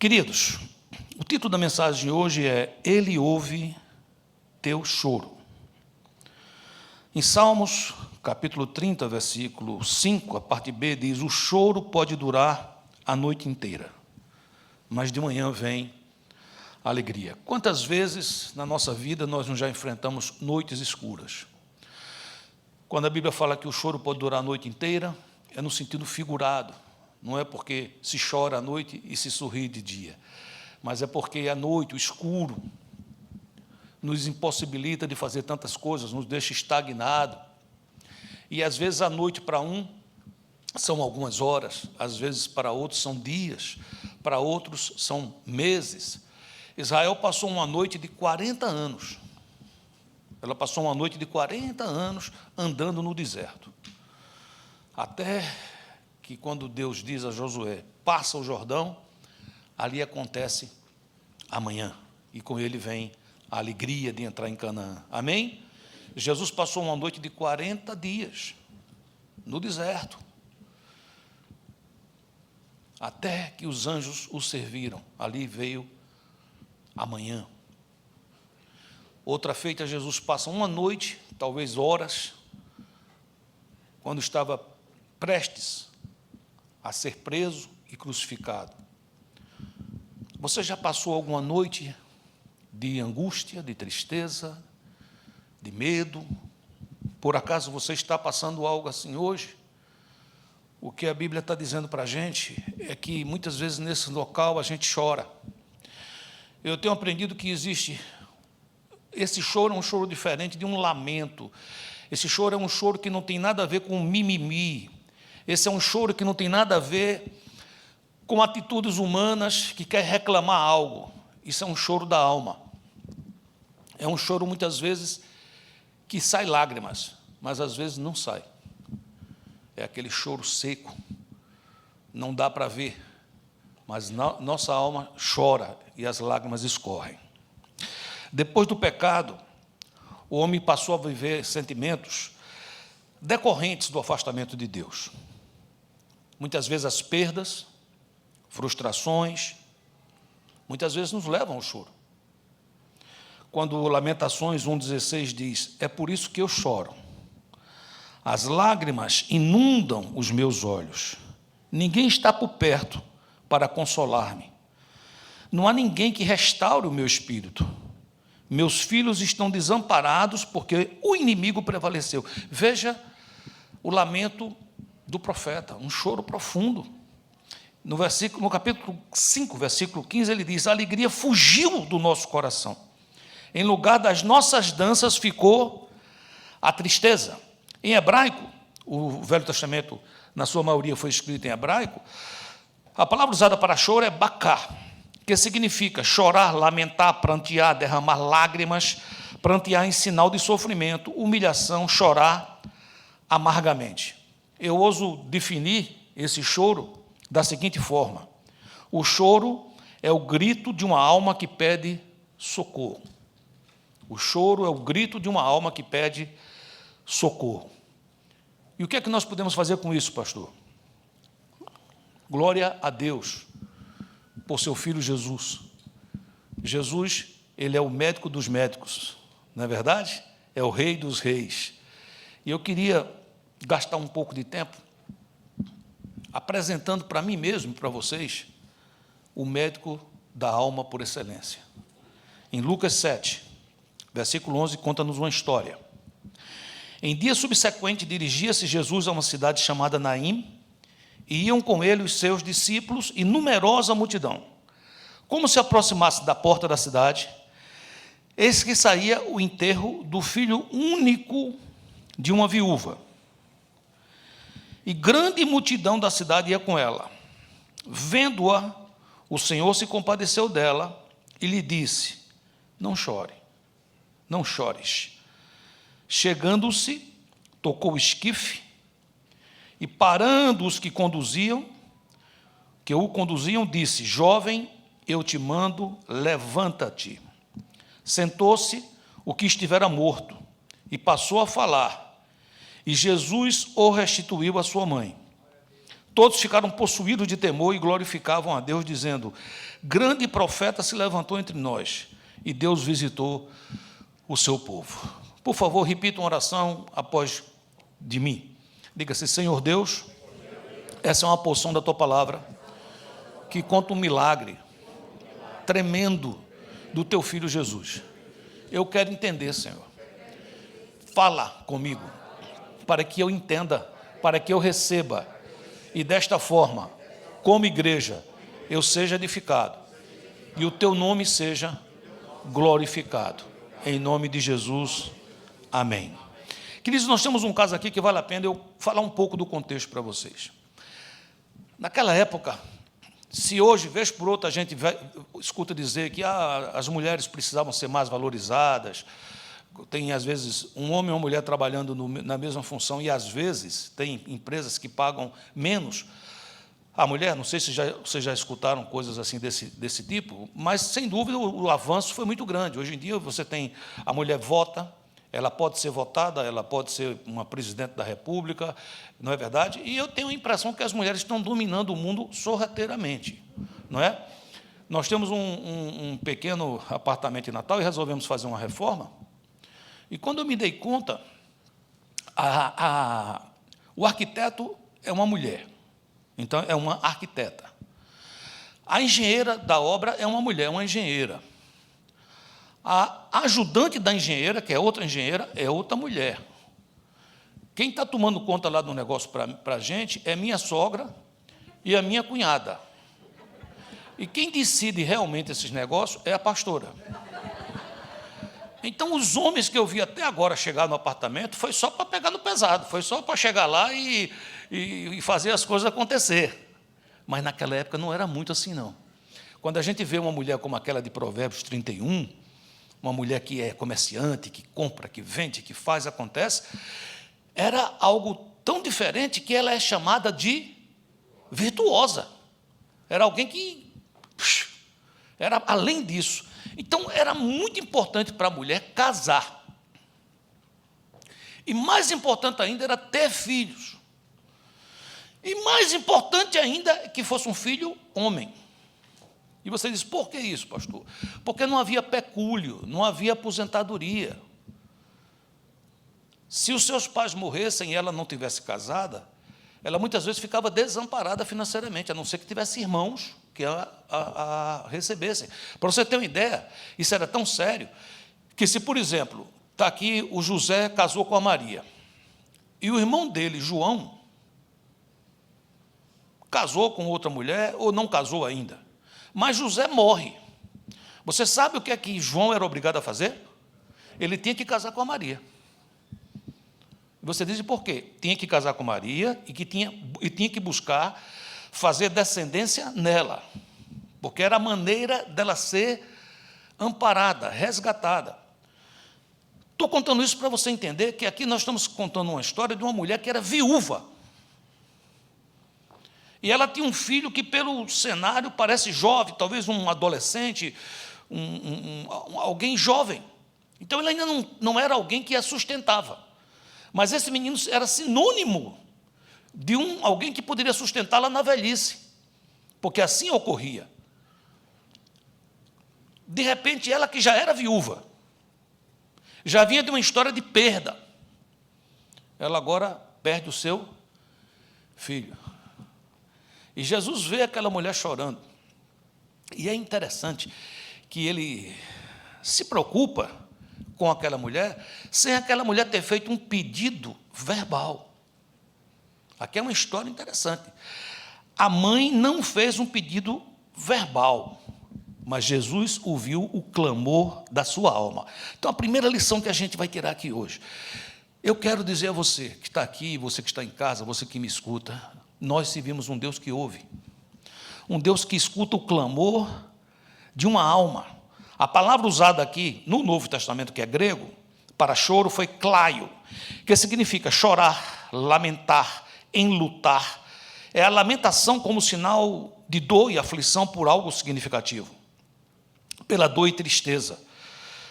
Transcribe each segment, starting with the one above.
Queridos, o título da mensagem de hoje é Ele ouve teu choro. Em Salmos, capítulo 30, versículo 5, a parte B, diz: o choro pode durar a noite inteira, mas de manhã vem a alegria. Quantas vezes na nossa vida nós não já enfrentamos noites escuras? Quando a Bíblia fala que o choro pode durar a noite inteira, é no sentido figurado. Não é porque se chora à noite e se sorri de dia, mas é porque à noite, o escuro, nos impossibilita de fazer tantas coisas, nos deixa estagnado. E às vezes a noite para um são algumas horas, às vezes para outros são dias, para outros são meses. Israel passou uma noite de 40 anos. Ela passou uma noite de 40 anos andando no deserto. Até que quando Deus diz a Josué, passa o Jordão, ali acontece amanhã. E com ele vem a alegria de entrar em Canaã. Amém? Jesus passou uma noite de 40 dias no deserto. Até que os anjos o serviram. Ali veio amanhã. Outra feita, Jesus passa uma noite, talvez horas, quando estava prestes a ser preso e crucificado. Você já passou alguma noite de angústia, de tristeza, de medo? Por acaso você está passando algo assim hoje? O que a Bíblia está dizendo para a gente é que muitas vezes nesse local a gente chora. Eu tenho aprendido que esse choro é um choro diferente de um lamento. Esse choro é um choro que não tem nada a ver com mimimi. Esse é um choro que não tem nada a ver com atitudes humanas que quer reclamar algo. Isso é um choro da alma. É um choro, muitas vezes, que sai lágrimas, mas às vezes não sai. É aquele choro seco. Não dá para ver, mas nossa alma chora e as lágrimas escorrem. Depois do pecado, o homem passou a viver sentimentos decorrentes do afastamento de Deus. Muitas vezes as perdas, frustrações, muitas vezes nos levam ao choro. Quando Lamentações 1,16 diz, é por isso que eu choro. As lágrimas inundam os meus olhos. Ninguém está por perto para consolar-me. Não há ninguém que restaure o meu espírito. Meus filhos estão desamparados porque o inimigo prevaleceu. Veja o lamento do profeta, um choro profundo. No capítulo 5, versículo 15, ele diz, a alegria fugiu do nosso coração. Em lugar das nossas danças ficou a tristeza. Em hebraico, o Velho Testamento, na sua maioria, foi escrito em hebraico, a palavra usada para choro é baká, que significa chorar, lamentar, prantear, derramar lágrimas, prantear em sinal de sofrimento, humilhação, chorar amargamente. Eu ouso definir esse choro da seguinte forma: o choro é o grito de uma alma que pede socorro. O choro é o grito de uma alma que pede socorro. E o que é que nós podemos fazer com isso, pastor? Glória a Deus por seu Filho Jesus. Jesus, ele é o médico dos médicos, não é verdade? É o Rei dos reis. E eu queria gastar um pouco de tempo apresentando para mim mesmo, para vocês, o médico da alma por excelência. Em Lucas 7, versículo 11, conta-nos uma história. Em dia subsequente, dirigia-se Jesus a uma cidade chamada Naim, e iam com ele os seus discípulos e numerosa multidão. Como se aproximasse da porta da cidade, eis que saía o enterro do filho único de uma viúva. E grande multidão da cidade ia com ela. Vendo-a, o Senhor se compadeceu dela e lhe disse, não chore, não chores. Chegando-se, tocou o esquife, e parando os que o conduziam, disse, jovem, eu te mando, levanta-te. Sentou-se o que estivera morto, e passou a falar, e Jesus o restituiu à sua mãe. Todos ficaram possuídos de temor e glorificavam a Deus, dizendo: grande profeta se levantou entre nós, e Deus visitou o seu povo. Por favor, repita uma oração após de mim. Diga-se: Senhor Deus, essa é uma porção da Tua palavra, que conta um milagre tremendo do Teu Filho Jesus. Eu quero entender, Senhor. Fala comigo, para que eu entenda, para que eu receba, e desta forma, como igreja, eu seja edificado, e o Teu nome seja glorificado. Em nome de Jesus, amém. Queridos, nós temos um caso aqui que vale a pena eu falar um pouco do contexto para vocês. Naquela época, se hoje, vez por outra, a gente escuta dizer que as mulheres precisavam ser mais valorizadas, tem, às vezes, um homem e uma mulher trabalhando na mesma função, e, às vezes, tem empresas que pagam menos a mulher. Não sei se vocês já escutaram coisas assim desse tipo, mas, sem dúvida, o avanço foi muito grande. Hoje em dia, você tem, a mulher vota, ela pode ser votada, ela pode ser uma presidente da República, não é verdade? E eu tenho a impressão que as mulheres estão dominando o mundo sorrateiramente, não é? Nós temos um pequeno apartamento em Natal e resolvemos fazer uma reforma. E, quando eu me dei conta, o arquiteto é uma mulher, então é uma arquiteta. A engenheira da obra é uma mulher, uma engenheira. A ajudante da engenheira, que é outra engenheira, é outra mulher. Quem está tomando conta lá do negócio para a gente é minha sogra e a minha cunhada. E quem decide realmente esses negócios é a pastora. Então, os homens que eu vi até agora chegar no apartamento foi só para pegar no pesado, foi só para chegar lá e fazer as coisas acontecer. Mas, naquela época, não era muito assim, não. Quando a gente vê uma mulher como aquela de Provérbios 31, uma mulher que é comerciante, que compra, que vende, que faz, acontece, era algo tão diferente que ela é chamada de virtuosa. Era alguém que era além disso. Então, era muito importante para a mulher casar. E mais importante ainda era ter filhos. E mais importante ainda que fosse um filho homem. E você diz: por que isso, pastor? Porque não havia pecúlio, não havia aposentadoria. Se os seus pais morressem e ela não tivesse casada, ela muitas vezes ficava desamparada financeiramente, a não ser que tivesse irmãos que a recebessem. Para você ter uma ideia, isso era tão sério, que se, por exemplo, está aqui o José casou com a Maria, e o irmão dele, João, casou com outra mulher, ou não casou ainda, mas José morre. Você sabe o que é que João era obrigado a fazer? Ele tinha que casar com a Maria. Você diz: por quê? Tinha que casar com Maria e tinha que buscar fazer descendência nela, porque era a maneira dela ser amparada, resgatada. Estou contando isso para você entender que aqui nós estamos contando uma história de uma mulher que era viúva. E ela tinha um filho que, pelo cenário, parece jovem, talvez um adolescente, alguém jovem. Então, ele ainda não era alguém que a sustentava. Mas esse menino era sinônimo de alguém que poderia sustentá-la na velhice, porque assim ocorria. De repente, ela, que já era viúva, já vinha de uma história de perda, ela agora perde o seu filho. E Jesus vê aquela mulher chorando. E é interessante que ele se preocupa com aquela mulher, sem aquela mulher ter feito um pedido verbal. Aqui é uma história interessante. A mãe não fez um pedido verbal, mas Jesus ouviu o clamor da sua alma. Então, a primeira lição que a gente vai tirar aqui hoje, eu quero dizer a você que está aqui, você que está em casa, você que me escuta, nós servimos um Deus que ouve, um Deus que escuta o clamor de uma alma. A palavra usada aqui no Novo Testamento, que é grego, para choro, foi klaio, que significa chorar, lamentar, enlutar. É a lamentação como sinal de dor e aflição por algo significativo, pela dor e tristeza.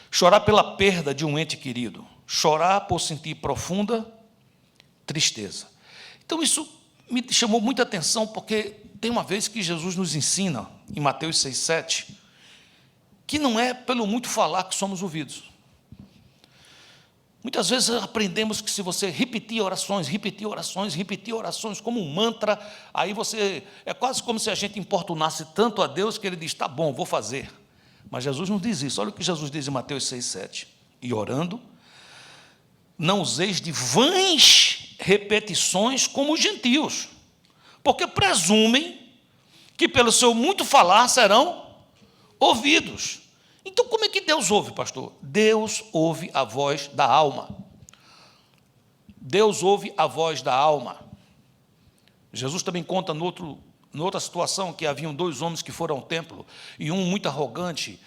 Chorar pela perda de um ente querido, chorar por sentir profunda tristeza. Então, isso me chamou muita atenção, porque tem uma vez que Jesus nos ensina, em Mateus 6,7, que não é pelo muito falar que somos ouvidos. Muitas vezes aprendemos que se você repetir orações como um mantra, aí você, é quase como se a gente importunasse tanto a Deus que Ele diz, tá bom, vou fazer. Mas Jesus não diz isso. Olha o que Jesus diz em Mateus 6,7. E orando, não useis de vãs repetições como os gentios, porque presumem que pelo seu muito falar serão ouvidos. Então, como é que Deus ouve, pastor? Deus ouve a voz da alma. Deus ouve a voz da alma. Jesus também conta noutra situação que haviam 2 homens que foram ao templo, e um muito arrogante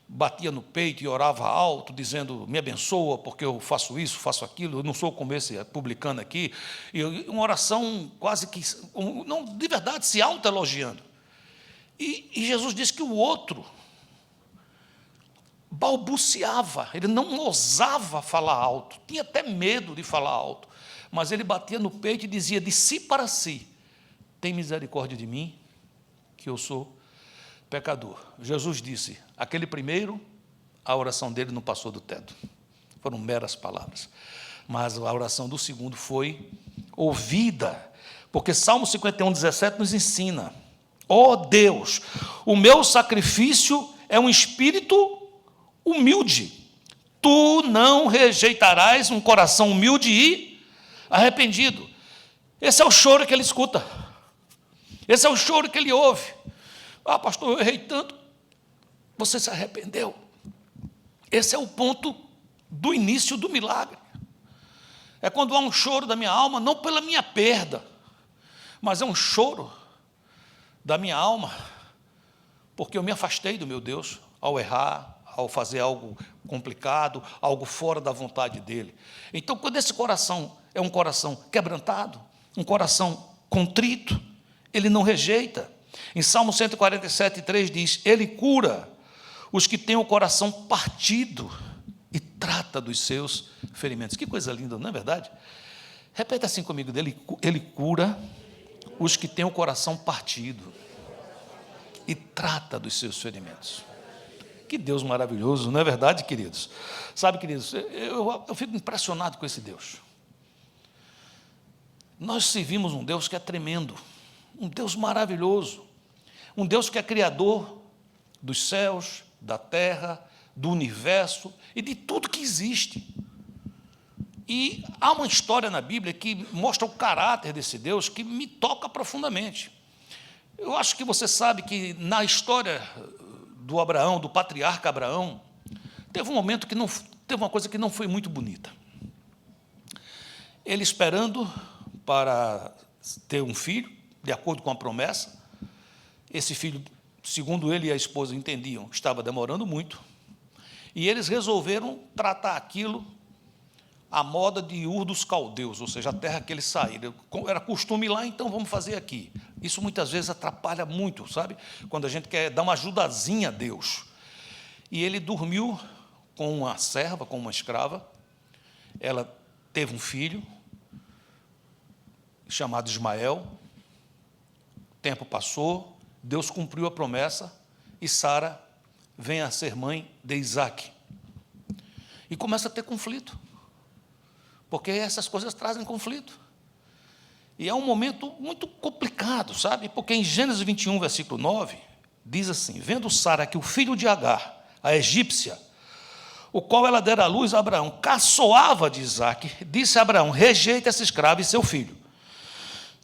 batia no peito e orava alto, dizendo, me abençoa, porque eu faço isso, faço aquilo, eu não sou como esse publicano aqui, e uma oração quase que, não, de verdade, se autoelogiando. E Jesus disse que o outro balbuciava, ele não ousava falar alto, tinha até medo de falar alto, mas ele batia no peito e dizia de si para si, tem misericórdia de mim, que eu sou pecador. Jesus disse, aquele primeiro, a oração dele não passou do teto, foram meras palavras, mas a oração do segundo foi ouvida, porque Salmo 51:17 nos ensina, ó Deus, o meu sacrifício é um espírito humilde, tu não rejeitarás um coração humilde e arrependido. Esse é o choro que ele escuta, esse é o choro que ele ouve. Ah, pastor, eu errei tanto, você se arrependeu. Esse é o ponto do início do milagre. É quando há um choro da minha alma, não pela minha perda, mas é um choro da minha alma, porque eu me afastei do meu Deus ao errar, ao fazer algo complicado, algo fora da vontade dele. Então, quando esse coração é um coração quebrantado, um coração contrito, ele não rejeita. Em Salmo 147:3 diz, ele cura os que têm o coração partido e trata dos seus ferimentos. Que coisa linda, não é verdade? Repete assim comigo, ele cura os que têm o coração partido e trata dos seus ferimentos. Que Deus maravilhoso, não é verdade, queridos? Sabe, queridos, eu fico impressionado com esse Deus. Nós servimos um Deus que é tremendo, um Deus maravilhoso, um Deus que é criador dos céus, da terra, do universo e de tudo que existe. E há uma história na Bíblia que mostra o caráter desse Deus que me toca profundamente. Eu acho que você sabe que na história do Abraão, do patriarca Abraão, teve um momento que não, teve uma coisa que não foi muito bonita. Ele esperando para ter um filho, de acordo com a promessa, esse filho, segundo ele e a esposa entendiam, estava demorando muito, e eles resolveram tratar aquilo à moda de Ur dos Caldeus, ou seja, a terra que eles saíram. Era costume lá, então vamos fazer aqui. Isso muitas vezes atrapalha muito, sabe? Quando a gente quer dar uma ajudazinha a Deus. E ele dormiu com uma serva, com uma escrava. Ela teve um filho, chamado Ismael. O tempo passou, Deus cumpriu a promessa, e Sara vem a ser mãe de Isaque. E começa a ter conflito, porque essas coisas trazem conflito. E é um momento muito complicado, sabe? Porque em Gênesis 21, versículo 9, diz assim, vendo Sara que o filho de Agar, a egípcia, o qual ela dera à luz a Abraão, caçoava de Isaque, disse a Abraão, rejeita essa escrava e seu filho,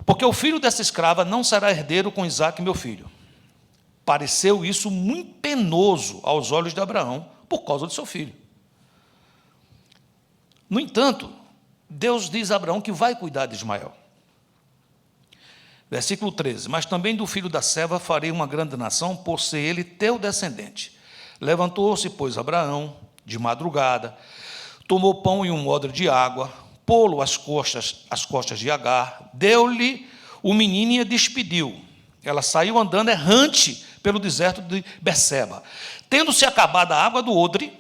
porque o filho dessa escrava não será herdeiro com Isaque, meu filho. Pareceu isso muito penoso aos olhos de Abraão, por causa do seu filho. No entanto, Deus diz a Abraão que vai cuidar de Ismael. Versículo 13, mas também do filho da serva farei uma grande nação, por ser ele teu descendente. Levantou-se, pois, Abraão, de madrugada, tomou pão e um odre de água, pô-lo às costas de Agar, deu-lhe o menino e a despediu. Ela saiu andando errante pelo deserto de Beceba. Tendo-se acabado a água do odre,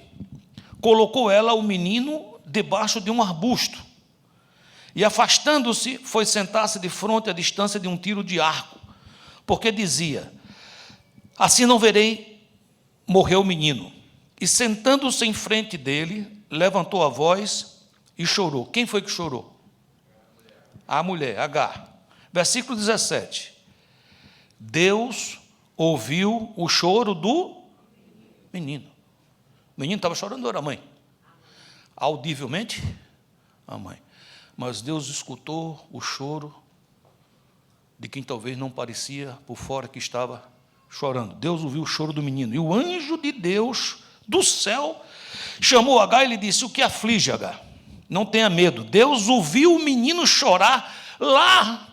colocou ela o menino debaixo de um arbusto. E, afastando-se, foi sentar-se de fronte à distância de um tiro de arco, porque dizia: assim não verei morrer o menino. E, sentando-se em frente dele, levantou a voz e chorou. Quem foi que chorou? A mulher, Agar. Versículo 17. Deus ouviu o choro do menino. O menino estava chorando, ou era a mãe? Audivelmente, a mãe. Mas Deus escutou o choro de quem talvez não parecia por fora que estava chorando. Deus ouviu o choro do menino. E o anjo de Deus do céu chamou Agar e lhe disse: o que aflige, Agar? Não tenha medo. Deus ouviu o menino chorar lá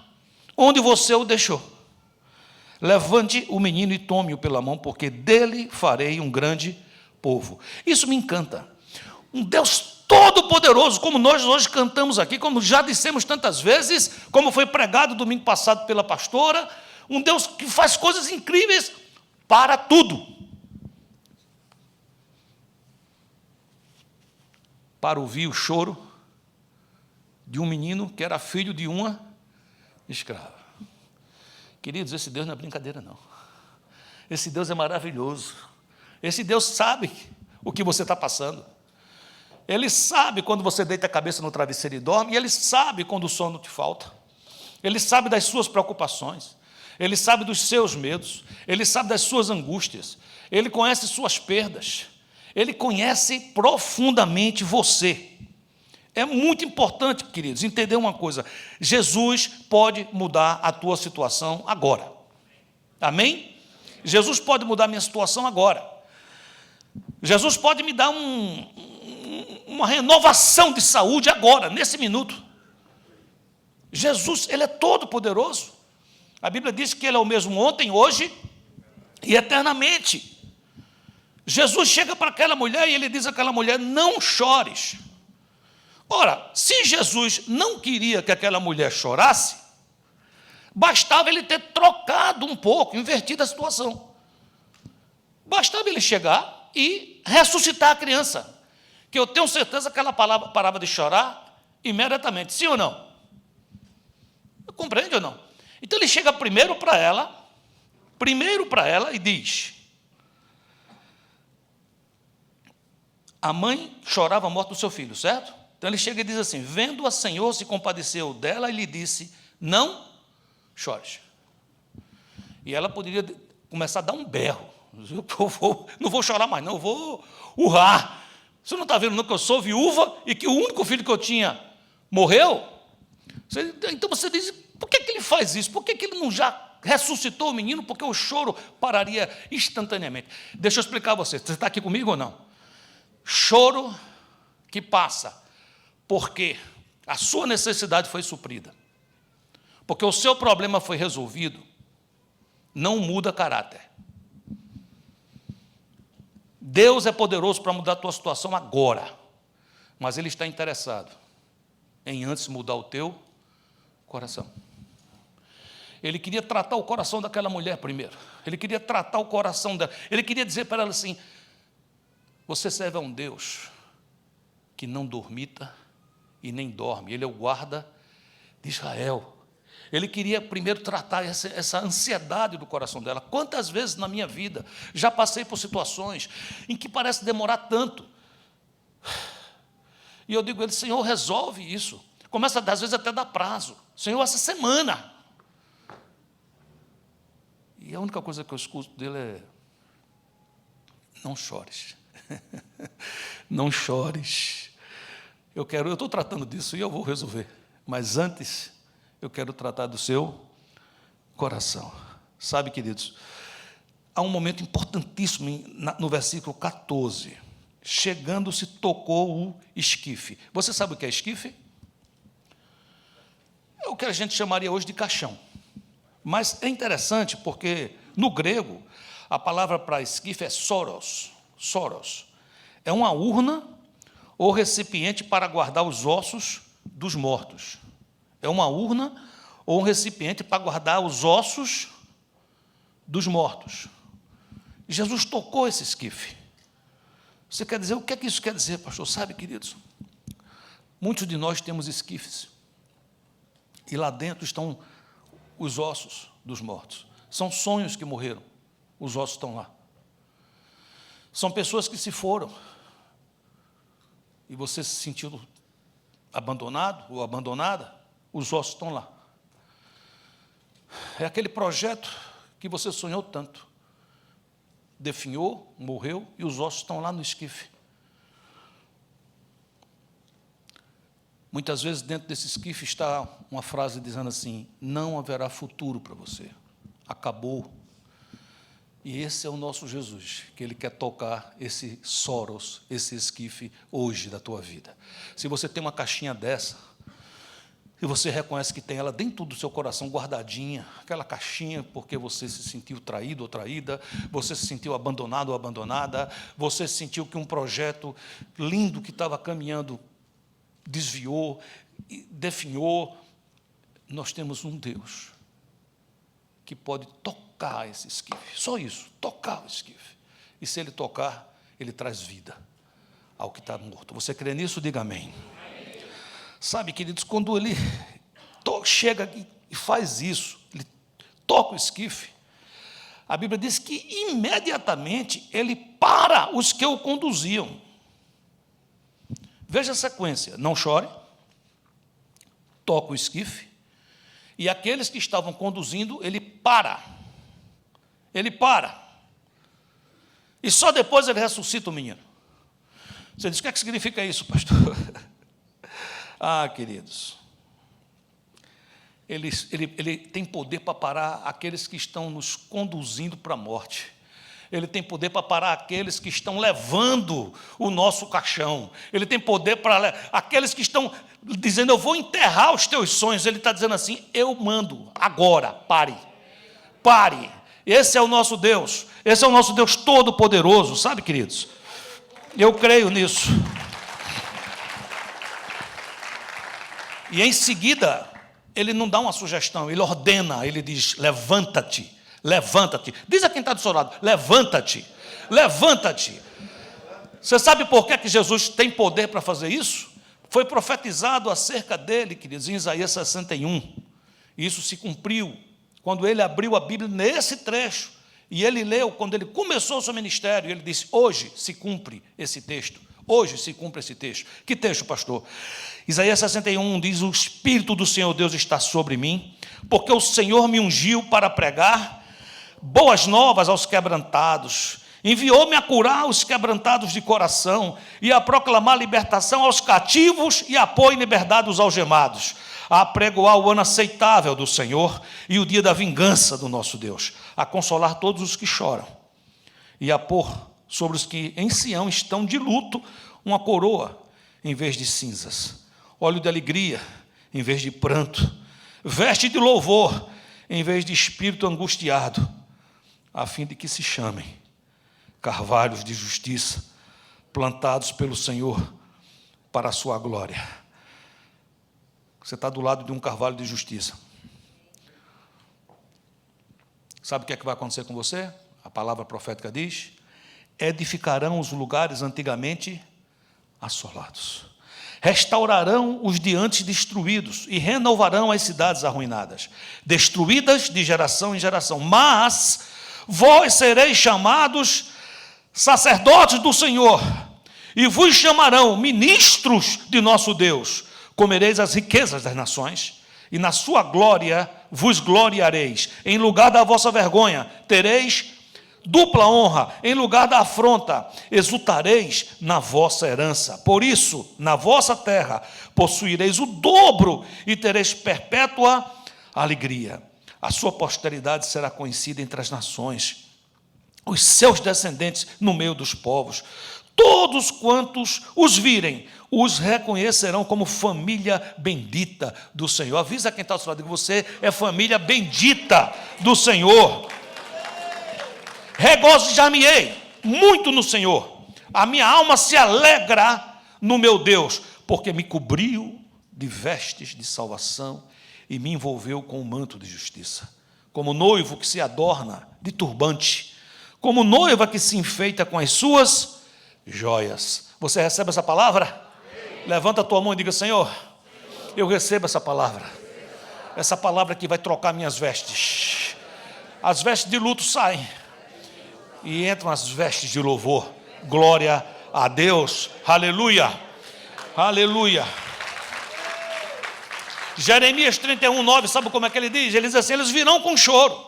onde você o deixou. Levante o menino e tome-o pela mão, porque dele farei um grande povo. Isso me encanta. Um Deus todo-poderoso, como nós hoje cantamos aqui, como já dissemos tantas vezes, como foi pregado domingo passado pela pastora, um Deus que faz coisas incríveis para tudo. Para ouvir o choro de um menino que era filho de uma escrava. Queridos, esse Deus não é brincadeira, não. Esse Deus é maravilhoso. Esse Deus sabe o que você está passando. Ele sabe quando você deita a cabeça no travesseiro e dorme, e Ele sabe quando o sono te falta. Ele sabe das suas preocupações. Ele sabe dos seus medos. Ele sabe das suas angústias. Ele conhece suas perdas. Ele conhece profundamente você. É muito importante, queridos, entender uma coisa. Jesus pode mudar a tua situação agora. Amém? Jesus pode mudar a minha situação agora. Jesus pode me dar uma renovação de saúde agora, nesse minuto. Jesus, Ele é todo poderoso. A Bíblia diz que Ele é o mesmo ontem, hoje e eternamente. Jesus chega para aquela mulher e Ele diz àquela mulher: não chores. Ora, se Jesus não queria que aquela mulher chorasse, bastava Ele ter trocado um pouco, invertido a situação. Bastava Ele chegar e ressuscitar a criança, que eu tenho certeza que ela parava de chorar imediatamente, sim ou não? Compreende ou não? Então Ele chega primeiro para ela e diz: a mãe chorava a morte do seu filho, certo? Então Ele chega e diz assim: vendo a Senhor se compadeceu dela e lhe disse: não chores. E ela poderia começar a dar um berro: não vou chorar mais, não, eu vou urrar. Você não está vendo não, que eu sou viúva e que o único filho que eu tinha morreu? Então você diz: por que ele faz isso? Por que ele não já ressuscitou o menino? Porque o choro pararia instantaneamente. Deixa eu explicar a você. Você está aqui comigo ou não? Choro que passa porque a sua necessidade foi suprida, porque o seu problema foi resolvido, não muda caráter. Deus é poderoso para mudar a tua situação agora, mas Ele está interessado em antes mudar o teu coração. Ele queria tratar o coração daquela mulher primeiro. Ele queria tratar o coração dela. Ele queria dizer para ela assim: você serve a um Deus que não dormita e nem dorme. Ele é o guarda de Israel. Ele queria primeiro tratar essa ansiedade do coração dela. Quantas vezes na minha vida já passei por situações em que parece demorar tanto. E eu digo a Ele: Senhor, resolve isso. Começa, às vezes, até dar prazo. Senhor, essa semana. E a única coisa que eu escuto dele é: não chores. Não chores. Eu estou tratando disso e eu vou resolver. Mas antes, eu quero tratar do seu coração. Sabe, queridos, há um momento importantíssimo no versículo 14. Chegando-se, tocou o esquife. Você sabe o que é esquife? É o que a gente chamaria hoje de caixão. Mas é interessante porque, no grego, a palavra para esquife é soros. Soros. É uma urna ou recipiente para guardar os ossos dos mortos. É uma urna ou um recipiente para guardar os ossos dos mortos. Jesus tocou esse esquife. Você quer dizer, o que é que isso quer dizer, pastor? Sabe, queridos, muitos de nós temos esquifes E lá dentro estão os ossos dos mortos. São sonhos que morreram, os ossos estão lá. São pessoas que se foram. E você se sentiu abandonado ou abandonada, os ossos estão lá. É aquele projeto que você sonhou tanto. Definhou, morreu, e os ossos estão lá no esquife. Muitas vezes dentro desse esquife está uma frase dizendo assim: não haverá futuro para você, acabou. E esse é o nosso Jesus, que Ele quer tocar esse soros, esse esquife hoje da tua vida. Se você tem uma caixinha dessa, e você reconhece que tem ela dentro do seu coração guardadinha, aquela caixinha porque você se sentiu traído ou traída, você se sentiu abandonado ou abandonada, você sentiu que um projeto lindo que estava caminhando desviou, definhou. Nós temos um Deus que pode tocar esse esquife, só isso, tocar o esquife. E se Ele tocar, Ele traz vida ao que está morto. Você crê nisso? Diga amém. Sabe, queridos, quando Ele chega e faz isso, Ele toca o esquife, a Bíblia diz que imediatamente Ele para os que o conduziam. Veja a sequência: não chore, toca o esquife, e aqueles que estavam conduzindo, Ele para. Ele para. E só depois Ele ressuscita o menino. Você diz: o que é que significa isso, pastor? Ah, queridos, ele tem poder para parar aqueles que estão nos conduzindo para a morte. Ele tem poder para parar aqueles que estão levando o nosso caixão. Ele tem poder para aqueles que estão dizendo: eu vou enterrar os teus sonhos. Ele está dizendo assim: eu mando, agora, pare. Pare. Esse é o nosso Deus. Esse é o nosso Deus todo-poderoso, sabe, queridos? Eu creio nisso. E em seguida, Ele não dá uma sugestão, Ele ordena, Ele diz: levanta-te, levanta-te. Diz a quem está do seu lado: levanta-te, levanta-te. Você sabe por que Jesus tem poder para fazer isso? Foi profetizado acerca dele, queridos, em Isaías 61. E isso se cumpriu quando ele abriu a Bíblia nesse trecho. E ele leu, quando ele começou o seu ministério, ele disse: hoje se cumpre esse texto. Hoje se cumpre esse texto. Que texto, pastor? Isaías 61 diz: o Espírito do Senhor Deus está sobre mim, porque o Senhor me ungiu para pregar boas novas aos quebrantados, enviou-me a curar os quebrantados de coração e a proclamar libertação aos cativos e a pôr em liberdade os algemados, a apregoar o ano aceitável do Senhor e o dia da vingança do nosso Deus, a consolar todos os que choram e a pôr sobre os que em Sião estão de luto uma coroa em vez de cinzas, óleo de alegria em vez de pranto, veste de louvor em vez de espírito angustiado, a fim de que se chamem carvalhos de justiça, plantados pelo Senhor para a sua glória. Você está do lado de um carvalho de justiça. Sabe o que é que vai acontecer com você? A palavra profética diz: edificarão os lugares antigamente assolados, restaurarão os de antes destruídos e renovarão as cidades arruinadas, destruídas de geração em geração. Mas vós sereis chamados sacerdotes do Senhor, e vos chamarão ministros de nosso Deus. Comereis as riquezas das nações, e na sua glória vos gloriareis. Em lugar da vossa vergonha tereis dupla honra, em lugar da afronta exultareis na vossa herança. Por isso, na vossa terra possuireis o dobro e tereis perpétua alegria. A sua posteridade será conhecida entre as nações, os seus descendentes no meio dos povos. Todos quantos os virem, os reconhecerão como família bendita do Senhor. Avisa quem está ao seu lado que você é família bendita do Senhor. Regozijar-me-ei muito no Senhor, a minha alma se alegra no meu Deus, porque me cobriu de vestes de salvação e me envolveu com um manto de justiça, como noivo que se adorna de turbante, como noiva que se enfeita com as suas joias. Você recebe essa palavra? Levanta a tua mão e diga: Senhor, eu recebo essa palavra. Essa palavra aqui vai trocar minhas vestes. As vestes de luto saem e entram as vestes de louvor. Glória a Deus. Aleluia. Aleluia. Jeremias 31:9, sabe como é que ele diz? Ele diz assim: eles virão com choro,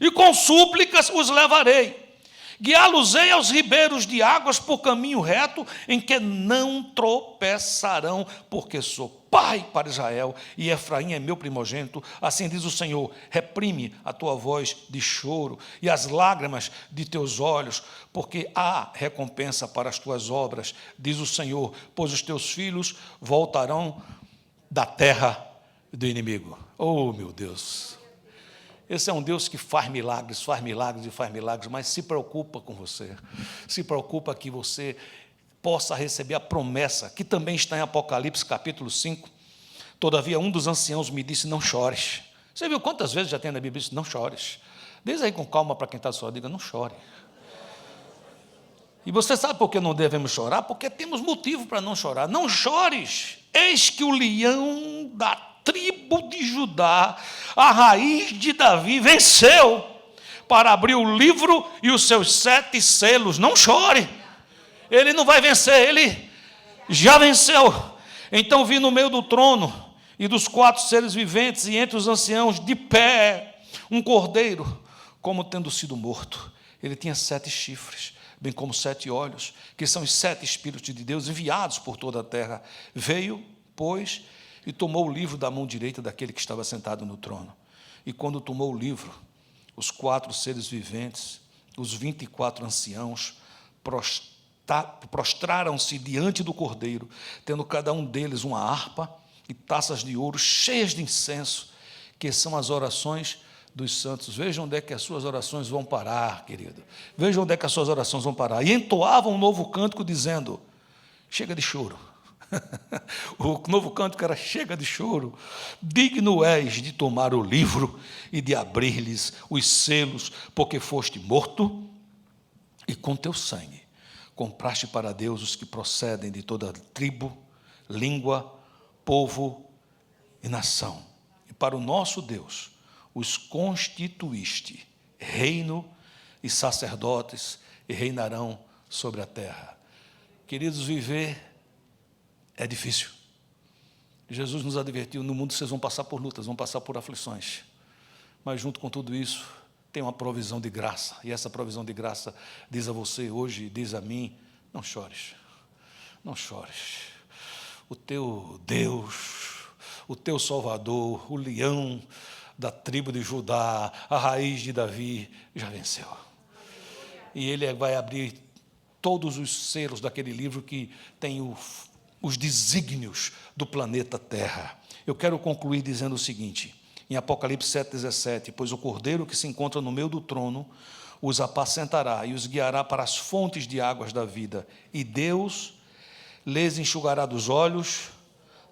e com súplicas os levarei. Guiá-los-ei aos ribeiros de águas por caminho reto, em que não tropeçarão, porque sou pai para Israel, e Efraim é meu primogênito. Assim diz o Senhor: reprime a tua voz de choro e as lágrimas de teus olhos, porque há recompensa para as tuas obras, diz o Senhor, pois os teus filhos voltarão da terra do inimigo. Oh, meu Deus! Esse é um Deus que faz milagres, mas se preocupa com você. Se preocupa que você possa receber a promessa, que também está em Apocalipse, capítulo 5. Todavia, um dos anciãos me disse: não chores. Você viu quantas vezes já tem na Bíblia isso? Não chores. Diz aí com calma para quem está só, diga: não chore. E você sabe por que não devemos chorar? Porque temos motivo para não chorar. Não chores, eis que o leão da tribo de Judá, a raiz de Davi, venceu para abrir o livro e os seus 7 selos. Não chore, ele não vai vencer, ele já venceu. Então vi no meio do trono e dos 4 seres viventes, e entre os anciãos, de pé, um cordeiro, como tendo sido morto. Ele tinha 7 chifres, bem como 7 olhos, que são os 7 Espíritos de Deus enviados por toda a terra. Veio, pois, e tomou o livro da mão direita daquele que estava sentado no trono. E quando tomou o livro, os 4 seres viventes, os 24 anciãos, prostraram-se diante do cordeiro, tendo cada um deles uma harpa e taças de ouro cheias de incenso, que são as orações dos santos. Vejam onde é que as suas orações vão parar, querido. Vejam onde é que as suas orações vão parar. E entoavam um novo cântico, dizendo: chega de choro. O novo cântico era: chega de choro, digno és de tomar o livro e de abrir-lhes os selos, porque foste morto e com teu sangue compraste para Deus os que procedem de toda tribo, língua, povo e nação. E para o nosso Deus os constituíste reino e sacerdotes, e reinarão sobre a terra. Queridos, viver é difícil. Jesus nos advertiu: no mundo vocês vão passar por lutas, vão passar por aflições, mas junto com tudo isso tem uma provisão de graça, e essa provisão de graça diz a você hoje, diz a mim: não chores, não chores. O teu Deus, o teu Salvador, o leão da tribo de Judá, a raiz de Davi, já venceu. E ele vai abrir todos os selos daquele livro que tem os desígnios do planeta Terra. Eu quero concluir dizendo o seguinte, em Apocalipse 7,17: pois o cordeiro que se encontra no meio do trono os apacentará e os guiará para as fontes de águas da vida, e Deus lhes enxugará dos olhos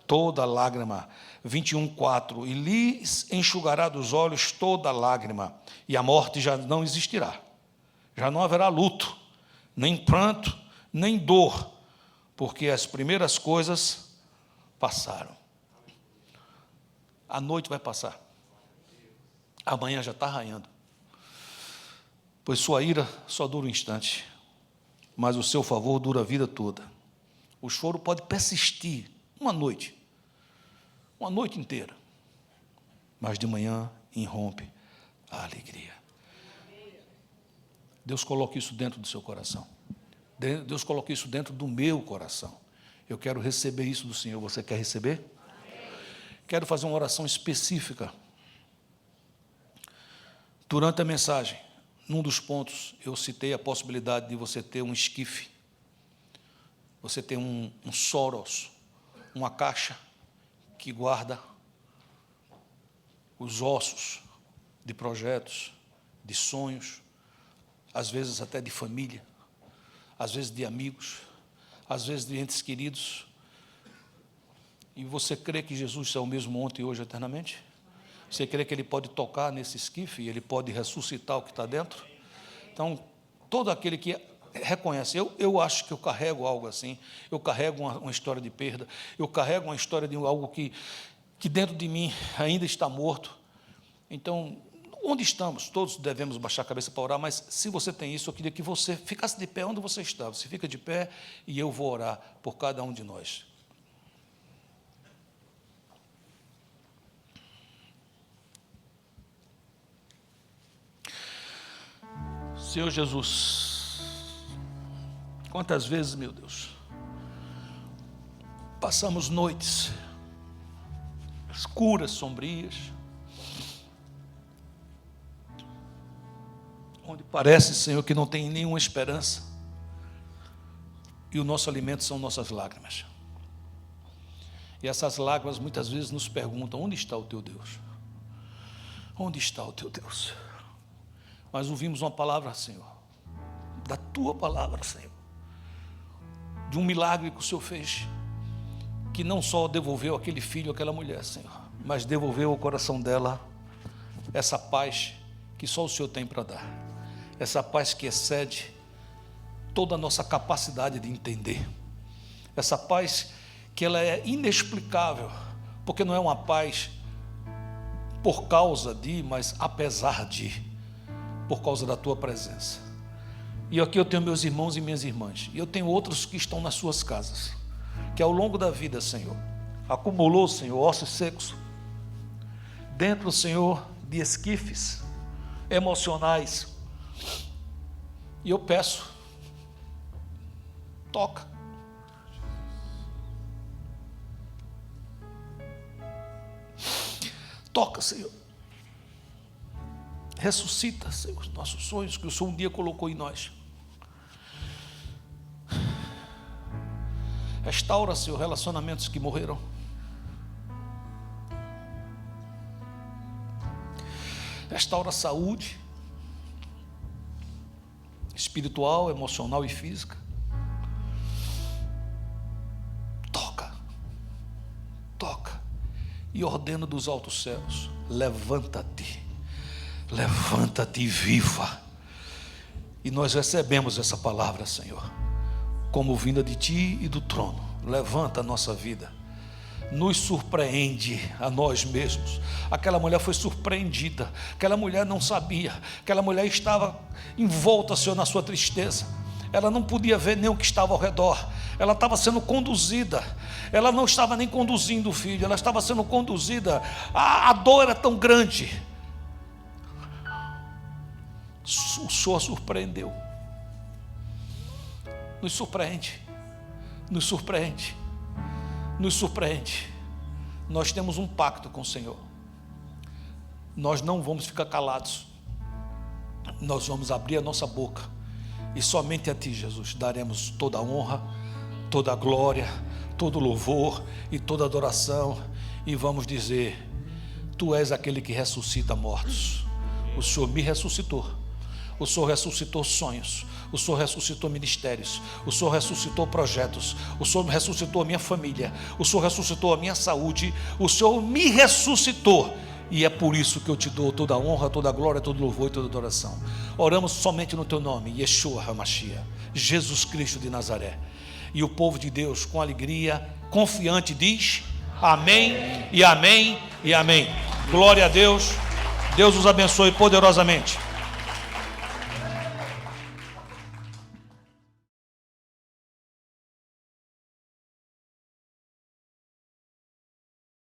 toda lágrima. 21:4: e lhes enxugará dos olhos toda lágrima, e a morte já não existirá, já não haverá luto, nem pranto, nem dor, porque as primeiras coisas passaram. A noite vai passar, amanhã já está raiando, pois sua ira só dura um instante, mas o seu favor dura a vida toda. O choro pode persistir uma noite inteira, mas de manhã irrompe a alegria. Deus coloca isso dentro do seu coração. Deus coloca isso dentro do meu coração. Eu quero receber isso do Senhor. Você quer receber? Quero fazer uma oração específica. Durante a mensagem, num dos pontos, eu citei a possibilidade de você ter um esquife, você ter um Soros, uma caixa que guarda os ossos de projetos, de sonhos, às vezes até de família, às vezes de amigos, às vezes de entes queridos. E você crê que Jesus é o mesmo ontem, hoje, eternamente? Você crê que Ele pode tocar nesse esquife e Ele pode ressuscitar o que está dentro? Então, todo aquele que reconhece, eu acho que eu carrego algo assim, eu carrego uma história de perda, eu carrego uma história de algo que que dentro de mim ainda está morto. Então, onde estamos? Todos devemos baixar a cabeça para orar, mas se você tem isso, eu queria que você ficasse de pé onde você está. Você fica de pé e eu vou orar por cada um de nós. Senhor Jesus, quantas vezes, meu Deus, passamos noites escuras, sombrias, onde parece, Senhor, que não tem nenhuma esperança, e o nosso alimento são nossas lágrimas. E essas lágrimas muitas vezes nos perguntam: onde está o teu Deus? Onde está o teu Deus? Mas ouvimos uma palavra, Senhor, da tua palavra, Senhor, de um milagre que o Senhor fez, que não só devolveu aquele filho, aquela mulher, Senhor, mas devolveu ao coração dela essa paz que só o Senhor tem para dar, essa paz que excede toda a nossa capacidade de entender, essa paz que ela é inexplicável, porque não é uma paz por causa de, mas apesar de, por causa da tua presença. E aqui eu tenho meus irmãos e minhas irmãs, e eu tenho outros que estão nas suas casas, que ao longo da vida, Senhor, acumulou, Senhor, ossos secos, dentro, Senhor, de esquifes emocionais, e eu peço, toca, Senhor, ressuscita, Senhor, os nossos sonhos que o Senhor um dia colocou em nós. Restaura, Senhor, relacionamentos que morreram. Restaura a saúde espiritual, emocional e física. Toca e ordena dos altos céus: levanta-te e viva. E nós recebemos essa palavra, Senhor, como vinda de ti e do trono. Levanta a nossa vida, nos surpreende a nós mesmos. Aquela mulher foi surpreendida, aquela mulher não sabia, aquela mulher estava envolta, Senhor, na sua tristeza, ela não podia ver nem o que estava ao redor, ela estava sendo conduzida, ela não estava nem conduzindo o filho, ela estava sendo conduzida, a dor era tão grande. O Senhor surpreendeu, nos surpreende. Nós temos um pacto com o Senhor, nós não vamos ficar calados, nós vamos abrir a nossa boca, e somente a ti, Jesus, daremos toda a honra, toda a glória, todo o louvor e toda a adoração, e vamos dizer: tu és aquele que ressuscita mortos. O Senhor me ressuscitou, o Senhor ressuscitou sonhos, o Senhor ressuscitou ministérios, o Senhor ressuscitou projetos, o Senhor ressuscitou a minha família, o Senhor ressuscitou a minha saúde, o Senhor me ressuscitou, e é por isso que eu te dou toda a honra, toda a glória, todo o louvor e toda a adoração. Oramos somente no teu nome, Yeshua HaMashiach, Jesus Cristo de Nazaré. E o povo de Deus, com alegria, confiante, diz: amém, e amém, e amém. Glória a Deus. Deus os abençoe poderosamente.